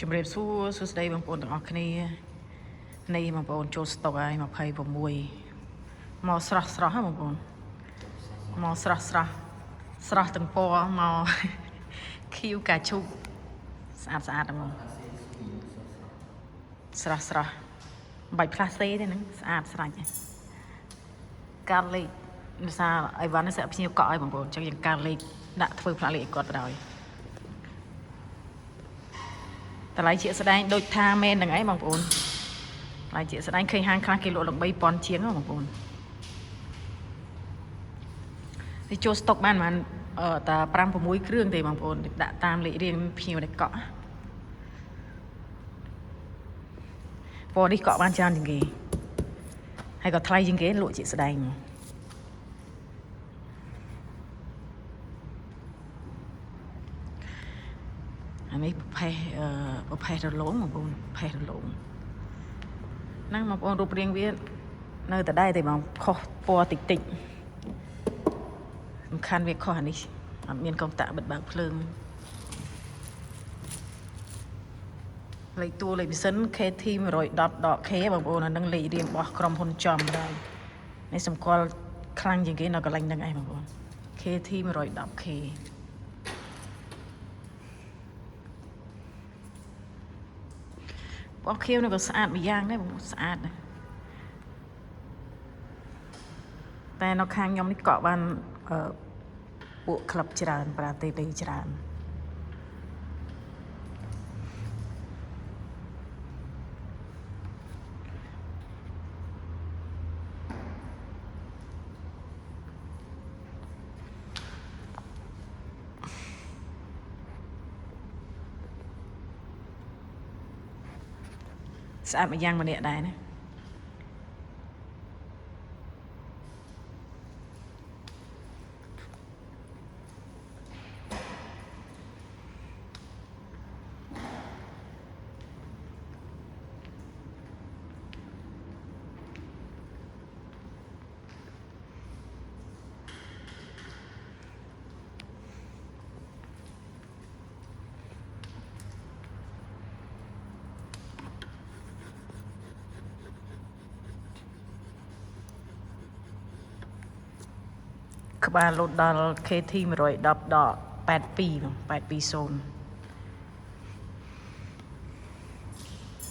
ជំរាបសួរសួស្តីបងប្អូនទាំងអស់គ្នានេះបងប្អូនចូលស្តុកហើយ26មកស្រស់ហ៎បងប្អូនមកស្រស់ទាំងពណ៌មកខៀវកាឈូកស្អាតហ្មងស្រស់បាច់ផ្លាស្ទេទេហ្នឹងស្អាតស្រាច់កាលេខភាសាអីវ៉ាន់នេះសាក់ភ្ញៀវកក់ឲ្យបងប្អូនអញ្ចឹងយើងកាលេខដាក់ធ្វើផ្លាកលេខឲ្យគាត់ទៅដល់តម្លៃជាស្ដែងដូចថាមែនហ្នឹងឯងបងប្អូនតម្លៃជាស្ដែងឃើញហាងខ្លះគេលក់ដល់ 3000 ជាងបងប្អូននេះចូលស្តុកបានប្រហែលតែ5 6គ្រឿងទេបងប្អូនដាក់តាមលេខរៀងភ្ញៀវដែលកក់ពណ៌នេះកក់បានច្រើនជាងគេហើយក៏ថ្លៃជាងគេលក់ជាស្ដែងអានេះប្រភេទរលោងបងប្អូនប្រភេទរលោងហ្នឹងបងប្អូនរូបរាងវានៅតែដែរទេបងខុសពណ៌តិចសំខាន់វាខុសអានេះអត់មានកុងតាក់បិទបើកភ្លើងលេខតួលេខម៉ាស៊ីន KT 110.K បងប្អូនអានឹងលេខរៀងរបស់ក្រុមហ៊ុនចំដែរនេះសម្គាល់ខ្លាំងជាងគេនៅកន្លែងហ្នឹងឯងបងប្អូន KT 110Kពណ៌ខៀវនេះក៏ស្អាតម្យ៉ាងដែរបងស្អាតណាស់តែនៅខាងខ្ញុំនេះកក់បានពួកក្លឹបច្រើនប្រាតេទីច្រើនស្អាតម្យ៉ាងម្នាក់ដែរណាក្បាលលោតដល់ KT 110.82 82 0